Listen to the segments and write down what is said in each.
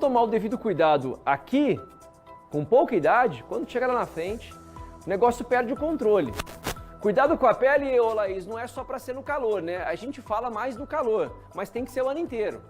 tomar o devido cuidado aqui, com pouca idade, quando chega lá na frente, o negócio perde o controle. Cuidado com a pele, ô Laís, não é só para ser no calor, né? A gente fala mais do calor, mas tem que ser o ano inteiro.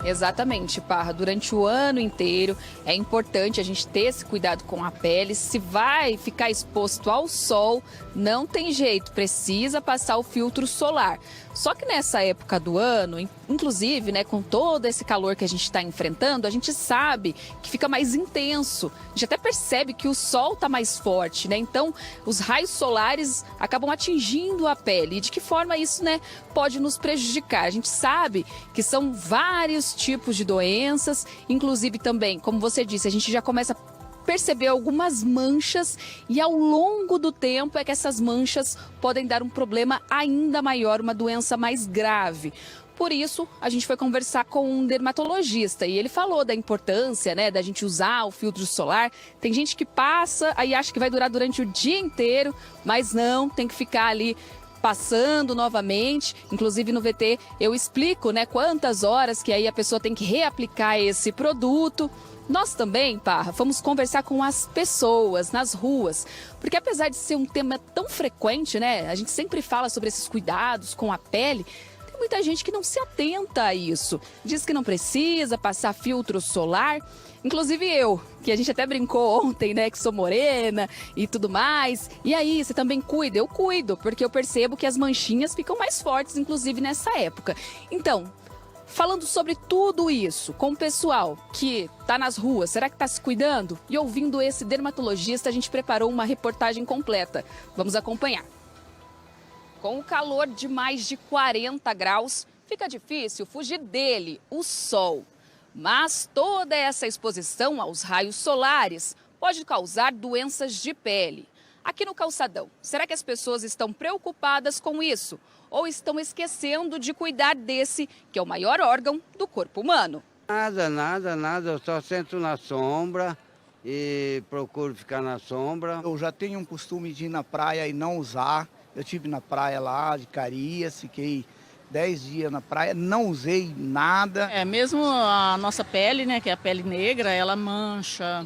Exatamente, Parra. Durante o ano inteiro é importante a gente ter esse cuidado com a pele. Se vai ficar exposto ao sol, não tem jeito, precisa passar o filtro solar. Só que nessa época do ano, inclusive, né, com todo esse calor que a gente está enfrentando, a gente sabe que fica mais intenso. A gente até percebe que o sol está mais forte, né? Então, os raios solares acabam atingindo a pele. E de que forma isso, né, pode nos prejudicar? A gente sabe que são vários tipos de doenças, inclusive também, como você disse, a gente já começa a perceber algumas manchas e ao longo do tempo é que essas manchas podem dar um problema ainda maior, uma doença mais grave. Por isso, a gente foi conversar com um dermatologista e ele falou da importância, né, da gente usar o filtro solar. Tem gente que passa, aí acha que vai durar durante o dia inteiro, mas não, tem que ficar ali passando novamente. Inclusive no VT eu explico, né, quantas horas que aí a pessoa tem que reaplicar esse produto. Nós também, Parra, fomos conversar com as pessoas nas ruas, porque apesar de ser um tema tão frequente, né, a gente sempre fala sobre esses cuidados com a pele, tem muita gente que não se atenta a isso. Diz que não precisa passar filtro solar. Inclusive eu, que a gente até brincou ontem, né, que sou morena e tudo mais. E aí, você também cuida? Eu cuido, porque eu percebo que as manchinhas ficam mais fortes, inclusive nessa época. Então, falando sobre tudo isso com o pessoal que está nas ruas, será que está se cuidando? E ouvindo esse dermatologista, a gente preparou uma reportagem completa. Vamos acompanhar. Com o calor de mais de 40 graus, fica difícil fugir dele, o sol. Mas toda essa exposição aos raios solares pode causar doenças de pele. Aqui no Calçadão, será que as pessoas estão preocupadas com isso? Ou estão esquecendo de cuidar desse, que é o maior órgão do corpo humano? Nada. Eu só sento na sombra e procuro ficar na sombra. Eu já tenho um costume de ir na praia e não usar. Eu estive na praia lá, de Carias, fiquei 10 dias na praia, não usei nada. Mesmo a nossa pele, né, que é a pele negra, ela mancha,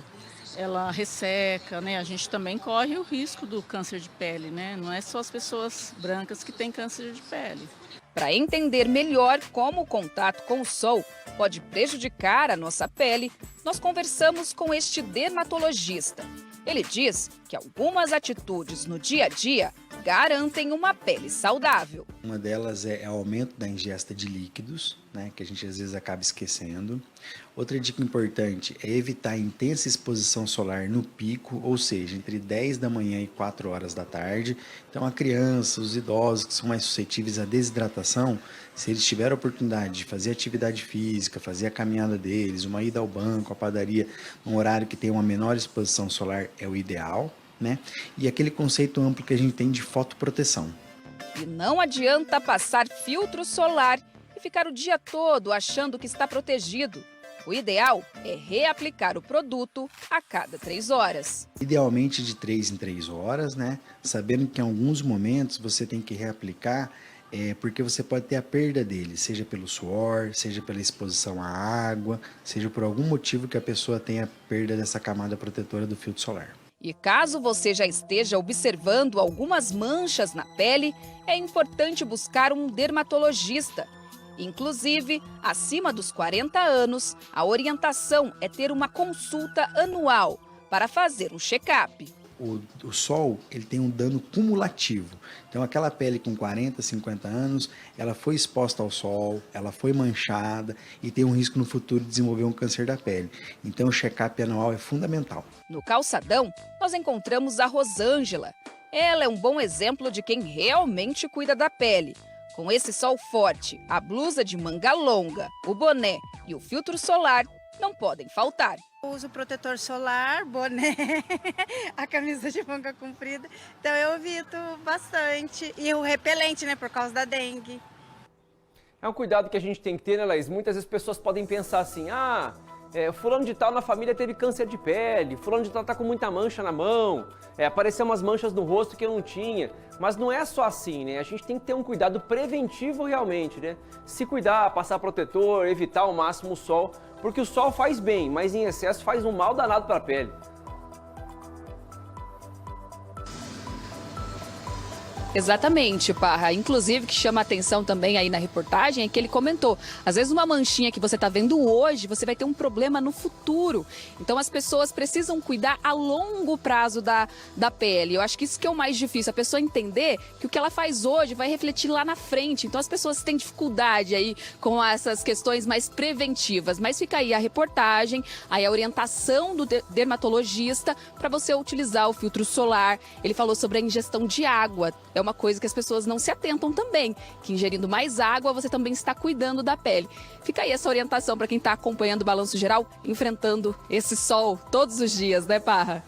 ela resseca, né? A gente também corre o risco do câncer de pele, né? Não é só as pessoas brancas que têm câncer de pele. Para entender melhor como o contato com o sol pode prejudicar a nossa pele, nós conversamos com este dermatologista. Ele diz que algumas atitudes no dia a dia garantem uma pele saudável. Uma delas é o aumento da ingesta de líquidos, né, que a gente às vezes acaba esquecendo. Outra dica importante é evitar a intensa exposição solar no pico, ou seja, entre 10 da manhã e 4 horas da tarde. Então a criança, os idosos que são mais suscetíveis à desidratação, se eles tiverem a oportunidade de fazer atividade física, fazer a caminhada deles, uma ida ao banco, à padaria, num horário que tem uma menor exposição solar é o ideal, né? E aquele conceito amplo que a gente tem de fotoproteção. E não adianta passar filtro solar e ficar o dia todo achando que está protegido. O ideal é reaplicar o produto a cada 3 horas. Idealmente de 3 em 3 horas, né? Sabendo que em alguns momentos você tem que reaplicar, porque você pode ter a perda dele, seja pelo suor, seja pela exposição à água, seja por algum motivo que a pessoa tenha perda dessa camada protetora do filtro solar. E caso você já esteja observando algumas manchas na pele, é importante buscar um dermatologista. Inclusive, acima dos 40 anos, a orientação é ter uma consulta anual para fazer um check-up. O sol, ele tem um dano cumulativo. Então, aquela pele com 40, 50 anos, ela foi exposta ao sol, ela foi manchada e tem um risco no futuro de desenvolver um câncer da pele. Então, o check-up anual é fundamental. No Calçadão, nós encontramos a Rosângela. Ela é um bom exemplo de quem realmente cuida da pele. Com esse sol forte, a blusa de manga longa, o boné e o filtro solar não podem faltar. Eu uso protetor solar, boné, a camisa de manga comprida, então eu evito bastante. E o repelente, né, por causa da dengue. É um cuidado que a gente tem que ter, né, Laís? Muitas vezes pessoas podem pensar assim, fulano de tal na família teve câncer de pele, fulano de tal tá com muita mancha na mão, apareceu umas manchas no rosto que eu não tinha. Mas não é só assim, né? A gente tem que ter um cuidado preventivo realmente, né? Se cuidar, passar protetor, evitar ao máximo o sol, porque o sol faz bem, mas em excesso faz um mal danado para a pele. Exatamente, Parra. Inclusive, o que chama a atenção também aí na reportagem é que ele comentou, às vezes uma manchinha que você está vendo hoje, você vai ter um problema no futuro. Então as pessoas precisam cuidar a longo prazo da pele. Eu acho que isso que é o mais difícil, a pessoa entender que o que ela faz hoje vai refletir lá na frente. Então as pessoas têm dificuldade aí com essas questões mais preventivas. Mas fica aí a reportagem, aí a orientação do dermatologista para você utilizar o filtro solar. Ele falou sobre a ingestão de água. É uma coisa que as pessoas não se atentam também, que ingerindo mais água você também está cuidando da pele. Fica aí essa orientação para quem está acompanhando o Balanço Geral, enfrentando esse sol todos os dias, né, Parra?